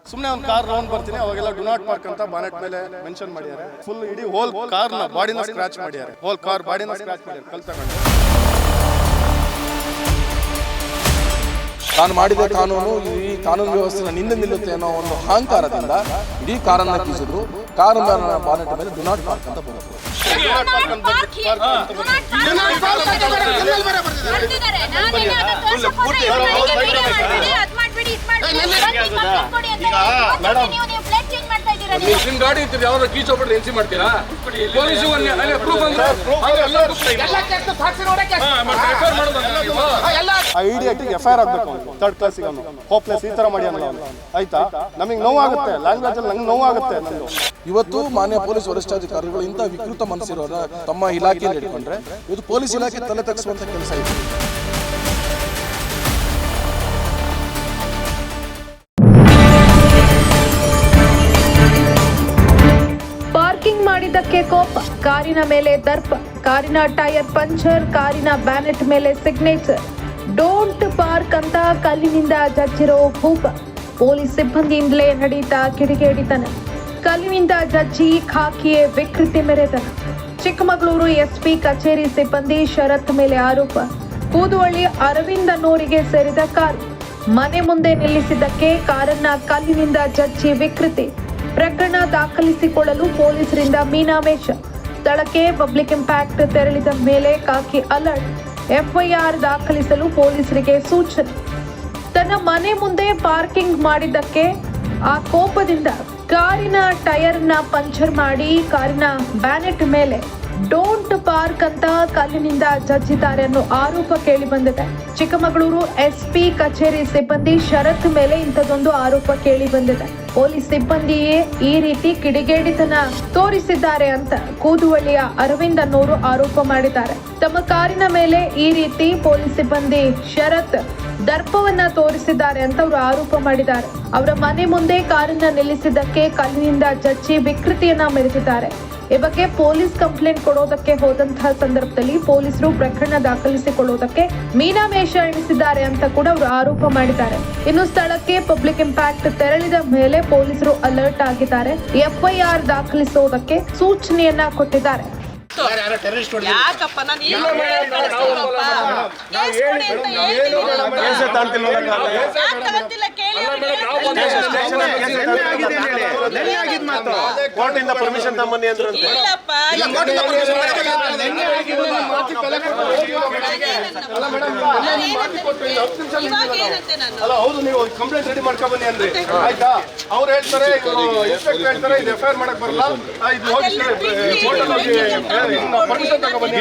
ಸುಮ್ಮನೆ ಒಂದು car round ಬರ್ತೀನಿ ಅವಾಗೆಲ್ಲ ಡು ನಾಟ್ ಪಾರ್ಕ್ ಅಂತ ಬಾನೆಟ್ ಮೇಲೆ ಮೆನ್ಷನ್ ಮಾಡಿದ್ದಾರೆ. ಫುಲ್ ಇಡೀ ಹೋಲ್ ಕಾರ್ನ ಬಾಡಿನ ಸ್ಕ್ರಾಚ್ ಮಾಡಿದ್ದಾರೆ. ಹೋಲ್ ಕಾರ್ ಬಾಡಿನ ಸ್ಕ್ರಾಚ್ ಮಾಡಿದ್ದಾರೆ ಕಲ್ ತಗೊಂಡು. ತಾನು ಮಾಡಿದ ಕಾನೂನು ಈ ಕಾನೂನು ವ್ಯವಸ್ಥೆನ ನಿಂದೆ ನಿಲ್ಲುತ್ತೆ ಅನ್ನೋ ಒಂದು ಅಹಂಕಾರದಿಂದ ಇಡೀ ಕಾರನ್ನ ಕಿಸಿದ್ರು. ಕಾರು ಬಾನೆಟ್ ಮೇಲೆ ಡು ನಾಟ್ ಪಾರ್ಕ್ ಅಂತ ಬರುತ್ತೆ. ನಿಮ್ ಗಾಡಿ ಇರ್ತೀರಿ ಯಾವ್ದು ಕೀ ಚೌಪಟ್ಟು ಎನ್ಸಿ ಮಾಡ್ತೀರಾ? ಪೊಲೀಸ್ ಐಡಿಯಾಟಿಗೆ ಎಫ್ಐಆರ್ ಆಗ್ಬೇಕು. ಥರ್ಡ್ ಕ್ಲಾಸಿಗೆ ಅವನು ಹೋಪ್ಲೆಸ್ ಈ ತರ ಮಾಡಿ ಆಯ್ತಾ? ನಮಗೆ ನೋವಾಗುತ್ತೆ, ಲ್ಯಾಂಗ್ವೇಜ್ ಅಲ್ಲಿ ನಂಗೆ ನೋವಾಗುತ್ತೆ. ನಂದು ಇವತ್ತು ಮಾನ್ಯ ಪೊಲೀಸ್ ವರಿಷ್ಠಾಧಿಕಾರಿಗಳು ಇಂಥ ವಿಕೃತ ಮನಸ್ಸಿರೋರ ತಮ್ಮ ಇಲಾಖೆಯಲ್ಲಿ ಇಟ್ಕೊಂಡ್ರೆ ಇವತ್ತು ಪೊಲೀಸ್ ಇಲಾಖೆ ತಲೆ ತಗ್ಗಿಸುವಂತ ಕೆಲಸ ಇದೆ. ಪಾರ್ಕಿಂಗ್ ಮಾಡಿದ್ದಕ್ಕೆ ಕೋಪ, ಕಾರಿನ ಮೇಲೆ ದರ್ಪ, ಕಾರಿನ ಟೈರ್ ಪಂಚರ್, ಕಾರಿನ ಬ್ಯಾನೆಟ್ ಮೇಲೆ ಸಿಗ್ನೇಚರ್. ಡೋಂಟ್ ಪಾರ್ಕ್ ಅಂತ ಕಲ್ಲಿನಿಂದ ಜಜ್ಜಿರೋ ಭೂಪ. ಪೊಲೀಸ್ ಸಿಬ್ಬಂದಿಯಿಂದಲೇ ನಡೀತಾ ಕಿಡಿಗೇಡಿತನ. ಕಲ್ಲಿನಿಂದ ಜಜ್ಜಿ ಖಾಕಿಯೇ ವಿಕೃತಿ ಮೆರೆತನ. ಚಿಕ್ಕಮಗಳೂರು ಎಸ್ಪಿ ಕಚೇರಿ ಸಿಬ್ಬಂದಿ ಶರತ್ ಮೇಲೆ ಆರೋಪ. ಕೂದುವಳ್ಳಿ ಅರವಿಂದ್ ಅನ್ನೋರಿಗೆ ಸೇರಿದ ಕಾರು ಮನೆ ಮುಂದೆ ನಿಲ್ಲಿಸಿದ್ದಕ್ಕೆ ಕಾರನ್ನ ಕಲ್ಲಿನಿಂದ ಜಜ್ಜಿ ವಿಕೃತಿ. ಪ್ರಕರಣ ದಾಖಲಿಸಿಕೊಳ್ಳಲು ಪೊಲೀಸರಿಂದ ಮೀನಾಮೇಷ. ಸ್ಥಳಕ್ಕೆ ಪಬ್ಲಿಕ್ ಇಂಪ್ಯಾಕ್ಟ್ ತೆರಳಿದ ಮೇಲೆ ಖಾಕಿ ಅಲರ್ಟ್. ಎಫ್ಐಆರ್ ದಾಖಲಿಸಲು ಪೊಲೀಸರಿಗೆ ಸೂಚನೆ. ತನ್ನ ಮನೆ ಮುಂದೆ ಪಾರ್ಕಿಂಗ್ ಮಾಡಿದ್ದಕ್ಕೆ ಆ ಕೋಪದಿಂದ ಕಾರಿನ ಟೈರ್ನ ಪಂಚರ್ ಮಾಡಿ ಕಾರಿನ ಬ್ಯಾನೆಟ್ ಮೇಲೆ ಡೋಂಟ್ ಪಾರ್ಕ್ ಅಂತ ಕಲ್ಲಿನಿಂದ ಜಜ್ಜಿದ್ದಾರೆ ಅನ್ನೋ ಆರೋಪ ಕೇಳಿ ಬಂದಿದೆ. ಚಿಕ್ಕಮಗಳೂರು ಎಸ್ಪಿ ಕಚೇರಿ ಸಿಬ್ಬಂದಿ ಶರತ್ ಮೇಲೆ ಇಂಥದೊಂದು ಆರೋಪ ಕೇಳಿ ಬಂದಿದೆ. ಪೊಲೀಸ್ ಸಿಬ್ಬಂದಿಯೇ ಈ ರೀತಿ ಕಿಡಿಗೇಡಿತನ ತೋರಿಸಿದ್ದಾರೆ ಅಂತ ಕೂದುವಳ್ಳಿಯ ಅರವಿಂದ್ ಅನ್ನೋರು ಆರೋಪ ಮಾಡಿದ್ದಾರೆ. ತಮ್ಮ ಕಾರಿನ ಮೇಲೆ ಈ ರೀತಿ ಪೊಲೀಸ್ ಸಿಬ್ಬಂದಿ ಶರತ್ ದರ್ಪವನ್ನ ತೋರಿಸಿದ್ದಾರೆ ಅಂತ ಅವರು ಆರೋಪ ಮಾಡಿದ್ದಾರೆ. ಅವರ ಮನೆ ಮುಂದೆ ಕಾರನ್ನ ನಿಲ್ಲಿಸಿದ್ದಕ್ಕೆ ಕಲ್ಲಿನಿಂದ ಜಜ್ಜಿ ವಿಕೃತಿಯನ್ನ ಮೆರೆದಿದ್ದಾರೆ. ಈ ಬಗ್ಗೆ ಪೊಲೀಸ್ ಕಂಪ್ಲೇಂಟ್ ಕೊಡೋದಕ್ಕೆ ಹೋದಂತಹ ಸಂದರ್ಭದಲ್ಲಿ ಪೊಲೀಸರು ಪ್ರಕರಣ ದಾಖಲಿಸಿಕೊಳ್ಳುವುದಕ್ಕೆ ಮೀನಾಮೇಷ ಎಣಿಸಿದ್ದಾರೆ ಅಂತ ಕೂಡ ಅವರು ಆರೋಪ ಮಾಡಿದ್ದಾರೆ. ಇನ್ನು ಸ್ಥಳಕ್ಕೆ ಪಬ್ಲಿಕ್ ಇಂಪ್ಯಾಕ್ಟ್ ತೆರಳಿದ ಮೇಲೆ ಪೊಲೀಸರು ಅಲರ್ಟ್ ಆಗಿದ್ದಾರೆ. ಎಫ್ಐಆರ್ ದಾಖಲಿಸುವುದಕ್ಕೆ ಸೂಚನೆಯನ್ನ ಕೊಟ್ಟಿದ್ದಾರೆ. ಯಾಕಪ್ಪ ನಾನು ಕೋರ್ಟಿಂದ ಪರ್ಮಿಷನ್ ತಗೊಂಬನ್ನಿ ಅಂದ್ರೆ ಅಲ್ಲ ಹೌದು ನೀವು ಕಂಪ್ಲೇಂಟ್ ರೆಡಿ ಮಾಡ್ಕೊಂಡ್ ಬನ್ನಿ ಅಂದ್ರೆ ಆಯ್ತಾ? ಅವ್ರು ಹೇಳ್ತಾರೆ ಇನ್ಸ್ಪೆಕ್ಟರ್ ಹೇಳ್ತಾರೆ ಇದು ಎಫ್ಐಆರ್ ಮಾಡಕ್ ಬರಲ್ಲ, ಇದು ಹೋಗಿ ಪರ್ಮಿಷನ್ ತಗೊಂಡ್ಬನ್ನಿ.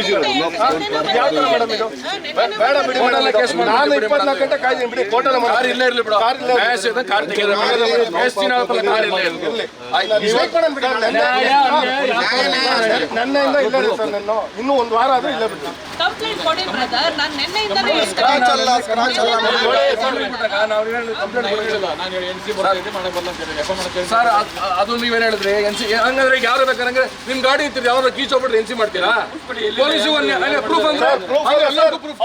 ಯಾವ ತರ ಮೇಡಮ್ ಇದು? ಬೇಡ ಬಿಡಿ ಮೇಡಮ್, ನಾನು 24 ಗಂಟೆ ಕಾಯ್ದೀನಿ ಬಿಡಿ. ಕೋರ್ಟಲ್ಲಿ ನೆನ್ನೆಯಿಂದ ಇಲ್ಲ ಸರ್, ನಾನು ಇನ್ನೂ ಒಂದು ವಾರ ಆದ್ರೂ ಇಲ್ಲ ಬಿಟ್ಟು ಕಂಪ್ಲೇಂಟ್ ಕೊಡಿ ಬ್ರದರ್. ನಾನು ನೆನ್ನೆಯಿಂದಲೇ ಸರ್ ಅದು ನೀವೇನ್ ಹೇಳಿದ್ರಿ ಎನ್ಸಿ ಹಂಗಂದ್ರೆ ಯಾರು ಬೇಕಾದ್ರೆ ನಿಮ್ ಗಾಡಿ ಇರ್ತೀರಿ ಯಾವ್ದು ಕೀ ಚೌಪಟ್ಟು ಎನ್ಸಿ ಮಾಡ್ತೀರಾ? ಪೊಲೀಸ್ ಪ್ರೂಫ್ ಅಂದ್ರೆ ಪ್ರೂಫ್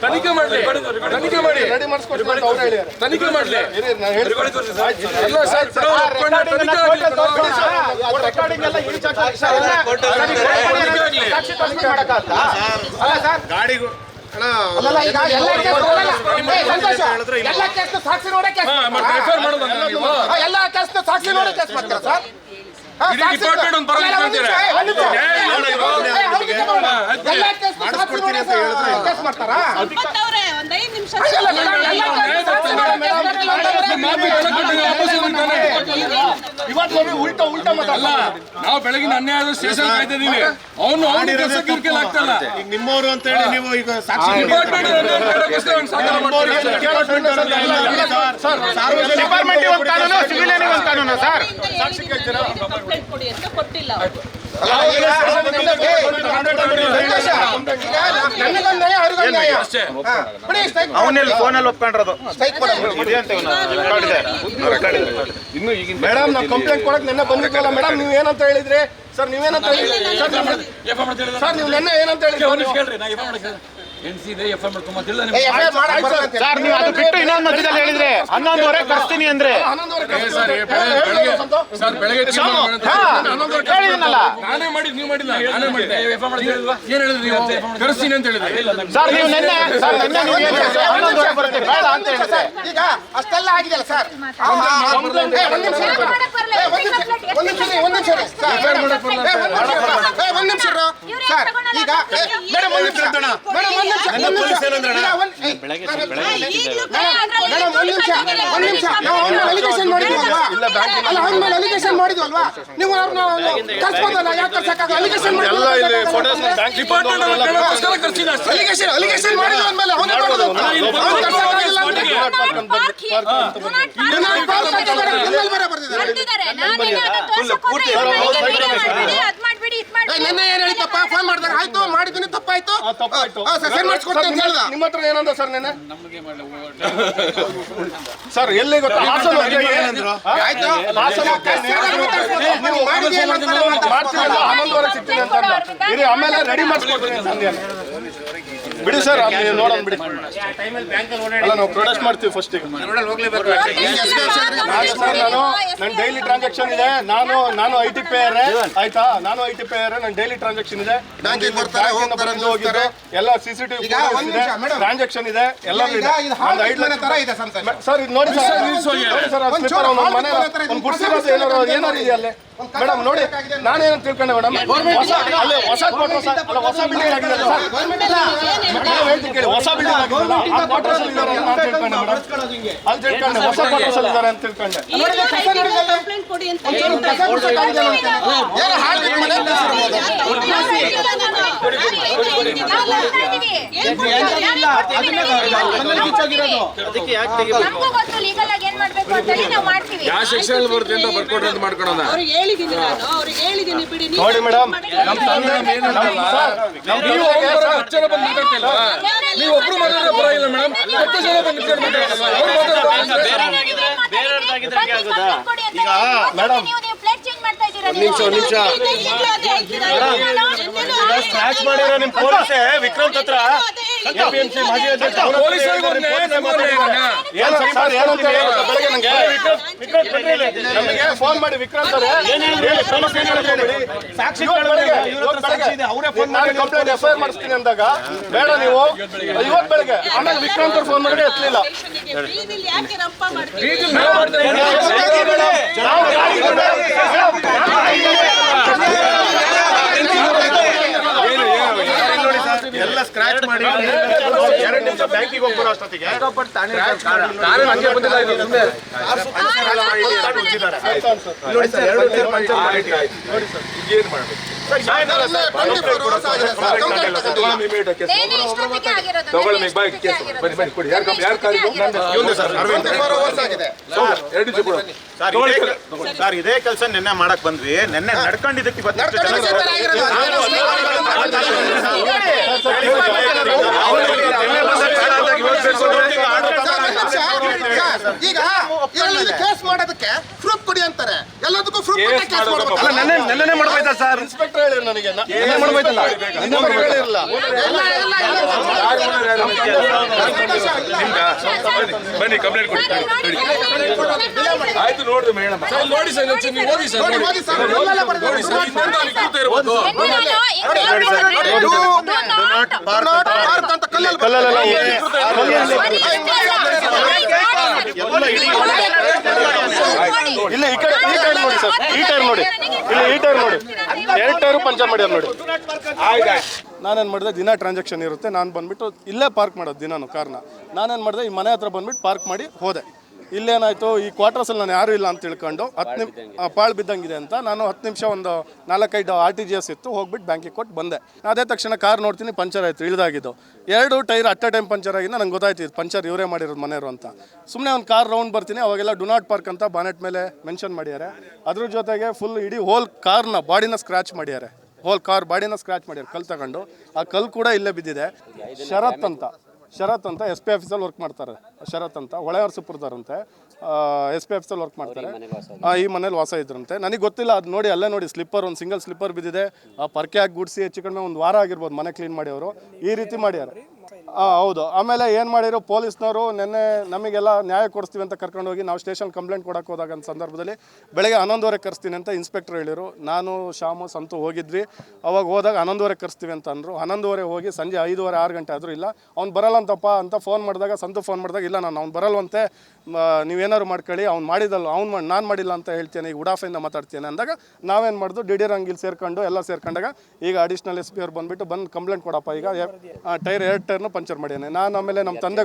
ತನಿಖೆ ಮಾಡ್ಲಿ ತನಿಖೆ ಮಾಡ್ಲಿ. ಗಾಡಿಗೂ ಡಿಪಾರ್ಟ್ಮೆಂಟ್ ಒಂದು ನಾವು ಬೆಳಗಿನ ಅನ್ಯಾಯ ಸ್ಟೇಷನ್ ಕಾಯ್ತಿದೀವಿ. ಅವನು ಆಗ್ತಲ್ಲ ನಿಮ್ಮವರು ಅಂತ ಹೇಳಿ ನೀವು ಈಗ ಸಾಕ್ಷಿ ಅವನಲ್ಲಿ ಫೋನಲ್ಲಿ ಒಪ್ಕೊಂಡ್ರದು. ಮೇಡಮ್ ನಾವು ಕಂಪ್ಲೇಂಟ್ ಕೊಡಕ್ ನೆನ್ನೆ ಬಂದಿದ್ದಲ್ಲ ಮೇಡಮ್, ನೀವು ಏನಂತ ಹೇಳಿದ್ರೆ ಸರ್ ನೀವೇನಂತ ಹೇಳಿ ಸರ್ ನೀವು ನೆನ್ನೆ ಏನಂತ ಹೇಳಿ ಸರ್ ನೀವು ಅದು ಬಿಟ್ಟು ಇನ್ನೊಂದು ಮಧ್ಯದಲ್ಲಿ ಹೇಳಿದ್ರೆ 11:30 ಕರ್ಸ್ತೀನಿ ಅಂದ್ರೆ ಸರ್ ಬೆಳಗ್ಗೆ ಹೇಳಿದ್ನಲ್ಲ ನಾನೇ ಮಾಡಿದ್ ನೀವು ಮಾಡಿಲ್ಲ ನಾನೇ ಮಾಡಿದ್ದೆ ಏನ್ ಹೇಳಿದ್ರಿ ನೀವು ಕರೆಸ್ತೀನಿ ಅಂತ ಹೇಳಿದ್ರಿ ಸರ್ ನೀವು ನೆನ್ನೆ ನೀವು ಏನ್ ಹೇಳಿದ್ರಿ? 11:30 ಬರುತ್ತೆ ಬೇಡ ಅಂತ ಹೇಳಿದ್ರೆ ಈಗ ಅಷ್ಟೆಲ್ಲ ಆಗಿದೆಯಲ್ಲ ಸರ್ ಒಂದ್ ನಿಮಿಷ ಸರ್ ಈಗ ಮೇಡಮ್ ಒಂದ್ ನಿಮಿಷ ನಾವು ಅಲಿಗೇಷನ್ ಮಾಡಿದ್ವಲ್ವಾ ಅಲ್ಲ ಅವ್ರ ಮೇಲೆ ಅಲಿಗೇಷನ್ ಮಾಡಿದ್ವಲ್ವಾ ನೀವು ಅವ್ರನ್ನ ಕರ್ಸ್ಬೋದಲ್ಲ ಯಾಕೆ ಕರ್ಸಕ್ಕಾಗ ಅಲಿಗೇಷನ್ ಅಲಿಗೇಷನ್ ಮಾಡಿದ್ವಿ ಅಂದ್ಮೇಲೆ ಅವನೇ ಮಾಡೋದು ನೆನ್ನೆ ಏನ್ ಹೇಳಿದ್ದಪ್ಪ ಫೋನ್ ಮಾಡಿದಾಗ ಆಯ್ತು ಮಾಡಿದ್ದೀನಿ ತಪ್ಪಾಯ್ತು ಸೆಂಡ್ ಮಾಡಿಸ್ಕೊಡ್ತೀನಿ ಅಂತ ಹೇಳ್ದ ನಿಮ್ಮ ಹತ್ರ ಏನಂದ ಸರ್ ನೆನ್ನೆ ಸರ್ ಎಲ್ಲಿ ಗೊತ್ತಾ ಹಾಸನ ಆಯ್ತು ಮಾಡ್ತೀವಲ್ಲ 11:30 ಸಿಗ್ತೀನಿ ಅಂತ ಇರಿ ಆಮೇಲೆ ರೆಡಿ ಮಾಡಿಸ್ಕೊಡ್ತೀನಿ ಸಂಧ್ಯಾ ಬಿಡಿ ಸರ್ ನೀವು ನೋಡೋಣ ಬಿಡಿ ಅಲ್ಲ ನಾವು ಪ್ರೊಡಕ್ಟ್ ಮಾಡ್ತೀವಿ ಫಸ್ಟ್ ಈಗ ಸರ್ ನನ್ನ ಡೈಲಿ ಟ್ರಾನ್ಸಾಕ್ಷನ್ ಇದೆ ನಾನು ಐಟಿ ಪೇಯರ್ ಆಯ್ತಾ ನಾನು ಐಟಿ ಪೇಯರ್ ನನ್ನ ಡೈಲಿ ಟ್ರಾನ್ಸಾಕ್ಷನ್ ಇದೆ ಹೋಗಿದ್ದು ಎಲ್ಲ ಸಿಸಿಟಿವಿ ಟ್ರಾನ್ಸಾಕ್ಷನ್ ಇದೆ ಎಲ್ಲ ಸರ್ ಇದು ನೋಡಿ ಸರ್ ಮನೆ ಒಂದು ಗುಡ್ಸಿರೋದು ಏನಾರು ಇದೆ ಅಲ್ಲೇ ಮೇಡಮ್ ನೋಡಿ ನಾನೇನು ತಿಳ್ಕೊಂಡೆ ಮೇಡಮ್ ಹೊಸ ಹೊಸ ಬಿಲ್ಡಿಂಗ್ ಆಗಿದೆ ಹೊಸ ಬಿಲ್ಡಿಂಗ್ ಆಗಿದೆಲ್ಲ ಆ ಕ್ವಾರ್ಟರ್ಸ್ ಇದ್ದಾರೆ ಅಂತ ತಿಳ್ಕೊಂಡೆ ಮೇಡಮ್ ಅಲ್ಲಿ ತಿಳ್ಕೊಂಡೆ ಹೊಸ ಕ್ವಾರ್ಟರ್ಸ್ ಇದ್ದಾರೆ ಅಂತ ತಿಳ್ಕೊಂಡೆ ಕಂಪ್ಲೇಂಟ್ ಕೊಡಿ ಅಂತ ಯಾವ ಸೆಕ್ಷನ್ ಬರುತ್ತೆ ಅಂತ ಬರ್ಕೊಡ್ರಿ ಅಂತ ಮಾಡ್ಕೊಳೋಣ ಅವ್ರಿಗೆ ಹೇಳಿದೀನಿ ಬಿಡಿ ನೋಡಿ ಮೇಡಮ್ ನೀವು ಹತ್ತು ಜನ ಬಂದು ಮಾತಾಡ್ತಿಲ್ಲ ನೀವು ಒಬ್ರು ಮಾತಾಡಿದ್ರೆ ಪರವಾಗಿಲ್ಲ ಮೇಡಮ್ 10 ಜನ ಬಂದು ಮಾತಾಡ್ತಿಲ್ಲ ಮೇಡಮ್ ಸ್ಕ್ರಾಚ್ ಮಾಡಿರೋ ನಿಮ್ ಪೊಲೀಸೇ ವಿಕ್ರಮ್ ಹತ್ರ ಎಪಿಎಂಸಿ ಮಾಜಿ ಅಧ್ಯಕ್ಷ ನಮಗೆ ಫೋನ್ ಮಾಡಿ ವಿಕ್ರಾಂತ್ ಸಾಕ್ಷಿ ಕಂಪ್ಲೇಂಟ್ ಎಫ್ಐಆರ್ ಮಾಡಿಸ್ತೀನಿ ಅಂದಾಗ ಬೇಡ ನೀವು ಇವತ್ತು ಬೆಳಗ್ಗೆ ಆಮೇಲೆ ವಿಕ್ರಾಂತ್ ಅವ್ರು ಫೋನ್ ಮಾಡಿ ಎತ್ತಲಿಲ್ಲ ಯಾಕೆ ರಂಪ ಮಾಡ್ತೀವಿ ಎಲ್ಲ ಸ್ಕ್ರಾಚ್ ಮಾಡಿ 2 ನಿಮಿಷ ಬ್ಯಾಂಕಿಗೆ ಹೋಗ್ಬರೋ ಅಷ್ಟೊತ್ತಿಗೆ ಸರ್ ಇದೇ ಕೆಲಸ ನಿನ್ನೆ ಮಾಡಕ್ ಬಂದ್ವಿ ನಿನ್ನೆ ನಡ್ಕೊಂಡಿದ್ದಕ್ಕೆ ಈಗ ಕೇಸ್ ಮಾಡೋದಕ್ಕೆ ಪ್ರೂಫ್ ಕೊಡಿ ಅಂತಾರೆ ಎಲ್ಲದಕ್ಕೂ ಪ್ರೂಫ್ ನೆನ್ನೆ ಮಾಡ್ಬೋಯ್ತಾ ಸರ್ ಇನ್ಸ್ಪೆಕ್ಟರ್ ಹೇಳಿದ್ರು ನನಗೆ ಮಾಡ್ಬೋಯ್ತಲ್ಲ ಹೇಳಿರಲ್ಲ ಬನ್ನಿ ಕಂಪ್ಲೇಂಟ್ ಕೊಡಿ ಆಯ್ತು ನೋಡ್ರಿ ಮೇಡಮ್ ನೋಡಿ ಸರ್ ನೀವು ಓದಿ ಸರ್ ನೋಡಿ ಸರ್ ಇರ್ಬೋದು ಇಲ್ಲ ಈ ಕಡೆ ನೋಡಿ ಸರ್ ಈ ಟೈರ್ ನೋಡಿ ಇಲ್ಲ ಈ ಟೈರ್ ನೋಡಿ 2 ಟೈರು ಪಂಚರ್ ಮಾಡ್ಯಾರ ನೋಡಿ ನಾನೇನು ಮಾಡಿದೆ ದಿನ ಟ್ರಾನ್ಸಾಕ್ಷನ್ ಇರುತ್ತೆ ನಾನು ಬಂದ್ಬಿಟ್ಟು ಇಲ್ಲೇ ಪಾರ್ಕ್ ಮಾಡೋದು ದಿನಾನು ಕಾರ್ನ ನಾನೇನು ಮಾಡಿದೆ ಈ ಮನೆ ಹತ್ರ ಬಂದ್ಬಿಟ್ಟು ಪಾರ್ಕ್ ಮಾಡಿ ಹೋದೆ ಇಲ್ಲೇನಾಯಿತು ಈ ಕ್ವಾರ್ಟರ್ಸಲ್ಲಿ ನಾನು ಯಾರೂ ಇಲ್ಲ ಅಂತ ತಿಳ್ಕೊಂಡು 10 ನಿಮಿಷ ಪಾಳು ಬಿದ್ದಂಗಿದೆ ಅಂತ ನಾನು 10 ನಿಮಿಷ ಒಂದು 4-5 RTGS ಇತ್ತು ಹೋಗ್ಬಿಟ್ಟು ಬ್ಯಾಂಕಿಗೆ ಕೊಟ್ಟು ಬಂದೆ ಅದೇ ತಕ್ಷಣ ಕಾರ್ ನೋಡ್ತೀನಿ ಪಂಚರ್ ಆಯಿತು ಇಳಿದಾಗಿದ್ದು 2 ಟೈರ್ ಅಟ್ ಟೈಮ್ ಪಂಚರ್ ಆಗಿದ್ದು ನಂಗೆ ಗೊತ್ತಾಯ್ತು ಇದು ಪಂಚರ್ ಇವರೇ ಮಾಡಿರೋದು ಮನೆಯವರು ಅಂತ ಸುಮ್ಮನೆ ಒಂದು ಕಾರ್ ರೌಂಡ್ ಬರ್ತೀನಿ ಅವಾಗೆಲ್ಲ ಡು ನಾಟ್ ಪಾರ್ಕ್ ಅಂತ ಬಾನೆಟ್ ಮೇಲೆ ಮೆನ್ಷನ್ ಮಾಡ್ಯಾರೆ ಅದ್ರ ಜೊತೆಗೆ ಫುಲ್ ಇಡೀ ಹೋಲ್ ಕಾರ್ನ ಬಾಡಿನ ಸ್ಕ್ರ್ಯಾಚ್ ಮಾಡ್ಯಾರೆ ಹೋಲ್ ಕಾರ್ ಬಾಡಿನ ಸ್ಕ್ರ್ಯಾಚ್ ಮಾಡ್ಯಾರೆ ಕಲ್ಲು ತಗೊಂಡು ಆ ಕಲ್ಲು ಕೂಡ ಇಲ್ಲೇ ಬಿದ್ದಿದೆ ಶರತ್ ಅಂತ SP ಆಫೀಸಲ್ಲಿ ವರ್ಕ್ ಮಾಡ್ತಾರೆ ಶರತ್ ಅಂತ ಹೊಳೆಯರಸಪುರದವರಂತೆ, SPF ವರ್ಕ್ ಮಾಡ್ತಾರೆ. ಈ ಮನೇಲಿ ವಾಸ ಇದ್ರಂತೆ. ನನಗೆ ಗೊತ್ತಿಲ್ಲ, ಅದು ನೋಡಿ ಅಲ್ಲೇ ನೋಡಿ ಸ್ಲಿಪ್ಪರ್, ಒಂದು ಸಿಂಗಲ್ ಸ್ಲಿಪ್ಪರ್ ಬಿದ್ದಿದೆ. ಪರ್ಕೆ ಹಾಕಿ ಗುಡಿಸಿ ಹೆಚ್ಚು ಕಡಿಮೆ ಒಂದು ವಾರ ಆಗಿರ್ಬೋದು ಮನೆ ಕ್ಲೀನ್ ಮಾಡಿ ಅವರು ಈ ರೀತಿ ಮಾಡ್ಯಾರ. ಹೌದು. ಆಮೇಲೆ ಏನು ಮಾಡಿರೋ ಪೊಲೀಸ್ನವರು ನಿನ್ನೆ ನಮಗೆಲ್ಲ ನ್ಯಾಯ ಕೊಡಿಸ್ತೀವಿ ಅಂತ ಕರ್ಕೊಂಡೋಗಿ ನಾವು ಸ್ಟೇಷನ್ ಕಂಪ್ಲೇಂಟ್ ಕೊಡೋಕೆ ಹೋದಾಗ ಸಂದರ್ಭದಲ್ಲಿ ಬೆಳಗ್ಗೆ 11:30 ಕರೆಸ್ತೀನಿ ಅಂತ ಇನ್ಸ್ಪೆಕ್ಟರ್ ಹೇಳಿರು. ನಾನು ಶ್ಯಾಮು ಸಂತು ಹೋಗಿದ್ವಿ. ಅವಾಗ ಹೋದಾಗ 11:30 ಕರೆಸ್ತೀವಿ ಅಂತ ಅಂದರು. 11:30 ಹೋಗಿ ಸಂಜೆ 5:30 6 ಗಂಟೆ ಆದರೂ ಇಲ್ಲ. ಅವ್ನು ಬರಲ್ಲ ಅಂತ ಫೋನ್ ಮಾಡಿದಾಗ ಸಂತು ಫೋನ್ ಮಾಡಿದಾಗ ಇಲ್ಲ ಅವ್ನು ಬರಲ್ವಂತೆ, ನೀವೇನಾದ್ರು ಮಾಡ್ಕೊಳ್ಳಿ, ಅವ್ನು ಮಾಡಿದಲ್ಲ, ನಾನು ಮಾಡಿಲ್ಲ ಅಂತ ಹೇಳ್ತೇನೆ, ಈಗ ಉಡಾಫೆಯಿಂದ ಮಾತಾಡ್ತೇನೆ ಅಂದಾಗ ನಾವೇನು ಮಾಡಿದ್ರು ಡಿ ರಂಗಿಲ್ ಸೇರ್ಕೊಂಡು ಎಲ್ಲ ಸೇರ್ಕೊಂಡಾಗ ಈಗ ಅಡಿಷ್ನಲ್ SP ಅವ್ರು ಬಂದು ಕಂಪ್ಲೇಂಟ್ ಕೊಡಪ್ಪ, ಈಗ ಎರಡು ಟೈರ್ನು ಪಂಚರ್ ಮಾಡ್ಯಾನೆ. ನಾನು ಆಮೇಲೆ ನಮ್ಮ ತಂದೆ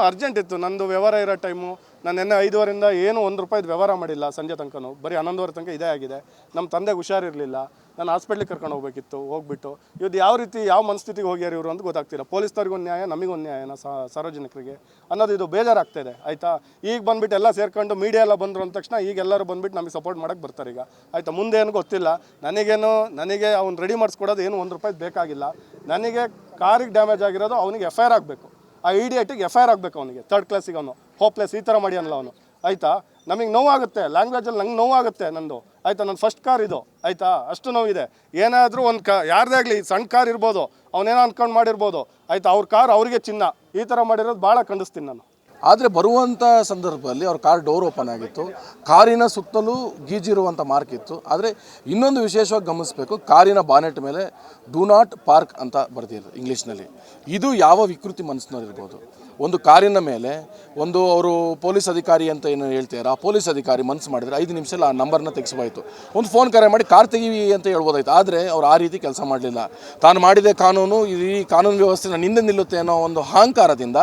ಅರ್ಜೆಂಟ್ ಇತ್ತು, ನಂದು ವ್ಯವಹಾರ ಇರೋ ಟೈಮು. ನಾನು ನಿನ್ನೆ 5:30 ಏನು ₹1 ವ್ಯವಹಾರ ಮಾಡಿಲ್ಲ ಸಂಜೆ ತನಕನೂ, ಬರೀ 11:30 ತನಕ ಇದೇ ಆಗಿದೆ. ನಮ್ಮ ತಂದೆಗೆ ಹುಷಾರಿರಲಿಲ್ಲ, ನಾನು ಹಾಸ್ಪಿಟ್ಲಿಗೆ ಕರ್ಕೊಂಡು ಹೋಗ್ಬೇಕಿತ್ತು. ಹೋಗ್ಬಿಟ್ಟು ಇವತ್ತು ಯಾವ ರೀತಿ ಯಾವ ಮನಸ್ಥಿತಿಗೆ ಹೋಗ್ಯಾರ ಇವರು ಅಂತ ಗೊತ್ತಾಗ್ತಿಲ್ಲ. ಪೊಲೀಸ್ನವ್ರಿಗೊಂದು ನ್ಯಾಯ, ನಮಗೊಂದು ನ್ಯಾಯನ ಸಾರ್ವಜನಿಕರಿಗೆ ಅನ್ನೋದು ಇದು ಬೇಜಾರಾಗ್ತಾಯಿದೆ. ಆಯಿತಾ, ಈಗ ಬಂದುಬಿಟ್ಟು ಎಲ್ಲ ಸೇರ್ಕೊಂಡು ಮೀಡಿಯಾ ಎಲ್ಲ ಬಂದರು ಅಂದ ತಕ್ಷಣ ಈಗ ಎಲ್ಲರೂ ಬಂದುಬಿಟ್ಟು ನಮಗೆ ಸಪೋರ್ಟ್ ಮಾಡೋಕ್ಕೆ ಬರ್ತಾರೆ. ಈಗ ಆಯಿತಾ, ಮುಂದೆ ಏನು ಗೊತ್ತಿಲ್ಲ. ನನಗೆ ಅವ್ನು ರೆಡಿ ಮಾಡಿಸ್ಕೊಡೋದು ಏನು ₹1 ಬೇಕಾಗಿಲ್ಲ. ನನಗೆ ಕಾರಿಗೆ ಡ್ಯಾಮೇಜ್ ಆಗಿರೋದು ಅವನಿಗೆ FIR ಆಗಬೇಕು. ಆ ಇಡಿಯೇಟಿಗೆ FIR ಆಗಬೇಕು ಅವನಿಗೆ, 3rd ಕ್ಲಾಸಿಗೆ. ಅವನು ಹೋಪ್ಲೆಸ್ ಈ ಥರ ಮಾಡ್ಯಾನಲ್ಲ ಅವನು. ಆಯಿತಾ, ನಮಗೆ ನೋವಾಗುತ್ತೆ, ಲ್ಯಾಂಗ್ವೇಜಲ್ಲಿ ನಂಗೆ ನೋವಾಗುತ್ತೆ ನಂದು. ಆಯಿತಾ, ನನ್ನ ಫಸ್ಟ್ ಕಾರ್ ಇದು. ಆಯಿತಾ, ಅಷ್ಟು ನೋವಿದೆ. ಏನಾದರೂ ಒಂದು ಯಾರದೇ ಆಗಲಿ ಸಣ್ಣ ಕಾರ್ ಇರ್ಬೋದು, ಅವನೇನೋ ಅಂದ್ಕೊಂಡು ಮಾಡಿರ್ಬೋದು. ಆಯಿತಾ, ಅವ್ರ ಕಾರ್ ಅವರಿಗೆ ಚಿನ್ನ. ಈ ಥರ ಮಾಡಿರೋದು ಭಾಳ ಖಂಡಿಸ್ತೀನಿ ನಾನು. ಆದರೆ ಬರುವಂಥ ಸಂದರ್ಭದಲ್ಲಿ ಅವ್ರ ಕಾರ್ ಡೋರ್ ಓಪನ್ ಆಗಿತ್ತು, ಕಾರಿನ ಸುತ್ತಲೂ ಗೀಜಿರುವಂಥ ಮಾರ್ಕ್ ಇತ್ತು. ಆದರೆ ಇನ್ನೊಂದು ವಿಶೇಷವಾಗಿ ಗಮನಿಸಬೇಕು, ಕಾರಿನ ಬಾನೆಟ್ ಮೇಲೆ ಡೂ ನಾಟ್ ಪಾರ್ಕ್ ಅಂತ ಬರ್ತಿದ್ರು ಇಂಗ್ಲೀಷ್ನಲ್ಲಿ. ಇದು ಯಾವ ವಿಕೃತಿ ಮನಸ್ಸಿನವ್ರಿರ್ಬೋದು. ಒಂದು ಕಾರಿನ ಮೇಲೆ ಅವರು ಪೊಲೀಸ್ ಅಧಿಕಾರಿ ಅಂತ ಏನು ಹೇಳ್ತಾರೆ, ಆ ಪೊಲೀಸ್ ಅಧಿಕಾರಿ ಮನಸ್ಸು ಮಾಡಿದರೆ 5 ನಿಮಿಷದಲ್ಲಿ ಆ ನಂಬರ್ನ ತೆಗೆಸಬಾಯಿತು. ಒಂದು ಫೋನ್ ಕರೆ ಮಾಡಿ ಕಾರ್ ತೆಗೀವಿ ಅಂತ ಹೇಳ್ಬೋದಾಯ್ತು. ಆದರೆ ಅವ್ರು ಆ ರೀತಿ ಕೆಲಸ ಮಾಡಲಿಲ್ಲ. ತಾನು ಮಾಡಿದ ಕಾನೂನು, ಈ ಕಾನೂನು ವ್ಯವಸ್ಥೆನ ನಿಂದೆ ನಿಲ್ಲುತ್ತೆ ಅನ್ನೋ ಒಂದು ಅಹಂಕಾರದಿಂದ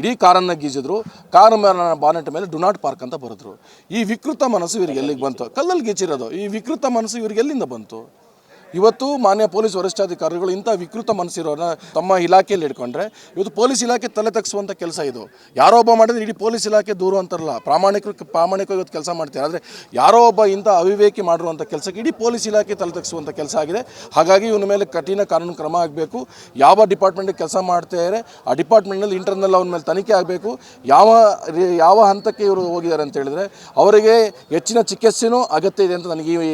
ಇಡೀ ಕಾರನ್ನು ಗೀಜಿದ್ರು. ಕಾರು ಬಾನೆಟ್ ಮೇಲೆ ಡು ನಾಟ್ ಪಾರ್ಕ್ ಅಂತ ಬರೆದ್ರು. ಈ ವಿಕೃತ ಮನಸ್ಸು ಇವ್ರಿಗೆ ಎಲ್ಲಿಗೆ ಬಂತು? ಕಲ್ಲಲ್ಲಿ ಗೀಚಿರೋದು. ಈ ವಿಕೃತ ಮನಸ್ಸು ಇವ್ರಿಗೆ ಎಲ್ಲಿಂದ ಬಂತು? ಇವತ್ತು ಮಾನ್ಯ ಪೊಲೀಸ್ ವರಿಷ್ಠಾಧಿಕಾರಿಗಳು ಇಂಥ ವಿಕೃತ ಮನಸ್ಸಿರೋರನ್ನ ತಮ್ಮ ಇಲಾಖೆಯಲ್ಲಿ ಇಟ್ಕೊಂಡ್ರೆ ಇವತ್ತು ಪೊಲೀಸ್ ಇಲಾಖೆ ತಲೆ ತಗ್ಸುವಂಥ ಕೆಲಸ ಇದು. ಯಾರೋ ಒಬ್ಬ ಮಾಡಿದ್ರೆ ಇಡೀ ಪೊಲೀಸ್ ಇಲಾಖೆ ದೂರ ಅಂತಾರಲ್ಲ, ಪ್ರಾಮಾಣಿಕವಾಗಿ ಇವತ್ತು ಕೆಲಸ ಮಾಡ್ತಾರೆ. ಆದರೆ ಯಾರೋ ಒಬ್ಬ ಇಂಥ ಅವಿವೇಕಿ ಮಾಡಿರುವಂಥ ಕೆಲಸಕ್ಕೆ ಇಡೀ ಪೊಲೀಸ್ ಇಲಾಖೆ ತಲೆ ತಗ್ಸುವಂಥ ಕೆಲಸ ಆಗಿದೆ. ಹಾಗಾಗಿ ಇವನ ಮೇಲೆ ಕಠಿಣ ಕಾನೂನು ಕ್ರಮ ಆಗಬೇಕು. ಯಾವ ಡಿಪಾರ್ಟ್ಮೆಂಟಿಗೆ ಕೆಲಸ ಮಾಡ್ತಾರೆ ಆ ಡಿಪಾರ್ಟ್ಮೆಂಟ್ನಲ್ಲಿ ಇಂಟರ್ನಲ್ ಅವನ ಮೇಲೆ ತನಿಖೆ ಆಗಬೇಕು. ಯಾವ ಹಂತಕ್ಕೆ ಇವರು ಹೋಗಿದ್ದಾರೆ ಅಂತ ಹೇಳಿದ್ರೆ ಅವರಿಗೆ ಹೆಚ್ಚಿನ ಚಿಕಿತ್ಸೆನೂ ಅಗತ್ಯ ಇದೆ ಅಂತ ನನಗೆ ಈ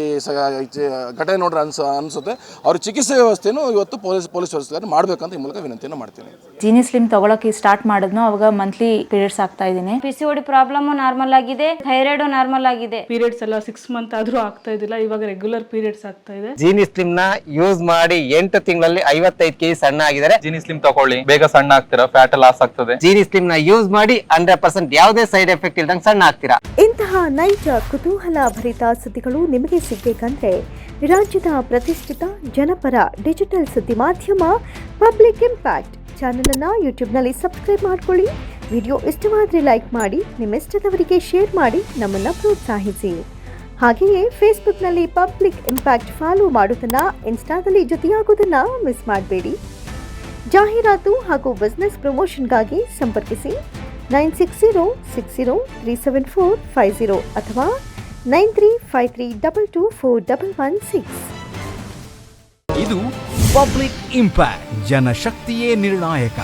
ಘಟನೆ ನೋಡ್ರೆ ಅನಿಸುತ್ತೆ. ಅವ್ರ ಚಿಕಿತ್ಸೆ ವ್ಯವಸ್ಥೆನೂ ಇವತ್ತು ಪೊಲೀಸ್ ವ್ಯವಸ್ಥೆ ಮಾಡಬೇಕಂತ ಈ ಮೂಲಕ ವಿನಂತಿಯನ್ನು ಮಾಡ್ತೀನಿ. ಜೀನಿ ಸ್ಲಿಮ್ ತಗೊಳಕ್ಕೆ ಸ್ಟಾರ್ಟ್ ಮಾಡಿದ್ನೋ ಅವಾಗ ಮಂತ್ಲಿ ಪೀರಿಯಡ್ಸ್ ಆಗ್ತಾ ಇದ್ದೀನಿ. PCOD ಪ್ರಾಬ್ಲಮ್ ನಾರ್ಮಲ್ ಆಗಿದೆ, ಥೈರಾಯ್ಡ್ ನಾರ್ಮಲ್ ಆಗಿದೆ. ಪೀರಿಯಡ್ಸ್ ಎಲ್ಲ 6 ಮಂತ್ ಆದ್ರೂ ಆಗ್ತಾ ಇದ್ದಿಲ್ಲ, ಇವಾಗ ರೆಗ್ಯುಲರ್ ಪೀರಿಯಡ್ಸ್ ಆಗ್ತಾ ಇದೆ. ಜೀನಿ ಸ್ಲಿಮ್ ನ ಯೂಸ್ ಮಾಡಿ 8 ತಿಂಗಳಲ್ಲಿ 55 kg ಸಣ್ಣ ಆಗಿದ್ದಾರೆ. ಜೀನಿ ಸ್ಲಿಮ್ ತಗೊಳ್ಳಿ, ಬೇಗ ಸಣ್ಣ ಆಗ್ತೀರಾ, ಫ್ಯಾಟ್ ಲಾಸ್ ಆಗ್ತದೆ. ಜೀನಿ ಸ್ಲಿಮ್ ನ ಯೂಸ್ ಮಾಡಿ 100% ಯಾವುದೇ ಸೈಡ್ ಎಫೆಕ್ಟ್ ಇಲ್ದಂಗೆ ಸಣ್ಣ ಆಗ್ತೀರಾ. ಇಂತಹ ನೈಜ ಕುತೂಹಲ ಭರಿತ ಸುದ್ದಿಗಳು ನಿಮಗೆ ಸಿಗಬೇಕಂದ್ರೆ ರಾಜ್ಯದ ಪ್ರತಿಷ್ಠಿತ ಜನಪರ ಡಿಜಿಟಲ್ ಸುದ್ದಿ ಮಾಧ್ಯಮ ಪಬ್ಲಿಕ್ ಇಂಪ್ಯಾಕ್ಟ್ ಚಾನೆಲ್ ಅನ್ನು ಯೂಟ್ಯೂಬ್ನಲ್ಲಿ ಸಬ್ಸ್ಕ್ರೈಬ್ ಮಾಡ್ಕೊಳ್ಳಿ. ವಿಡಿಯೋ ಇಷ್ಟವಾದರೆ ಲೈಕ್ ಮಾಡಿ, ನಿಮ್ಮ ಇಷ್ಟದವರಿಗೆ ಶೇರ್ ಮಾಡಿ ನಮ್ಮನ್ನು ಪ್ರೋತ್ಸಾಹಿಸಿ. ಹಾಗೆಯೇ ಫೇಸ್ಬುಕ್ನಲ್ಲಿ ಪಬ್ಲಿಕ್ ಇಂಪ್ಯಾಕ್ಟ್ ಫಾಲೋ ಮಾಡೋದನ್ನು, ಇನ್ಸ್ಟಾದಲ್ಲಿ ಜೊತೆಯಾಗೋದನ್ನು ಮಿಸ್ ಮಾಡಬೇಡಿ. ಜಾಹೀರಾತು ಹಾಗೂ ಬಿಸ್ನೆಸ್ ಪ್ರಮೋಷನ್ಗಾಗಿ ಸಂಪರ್ಕಿಸಿ 9606037450 ಅಥವಾ 9353224116. ಇದು ಪಬ್ಲಿಕ್ ಇಂಪ್ಯಾಕ್ಟ್, ಜನಶಕ್ತಿಯೇ ನಿರ್ಣಾಯಕ.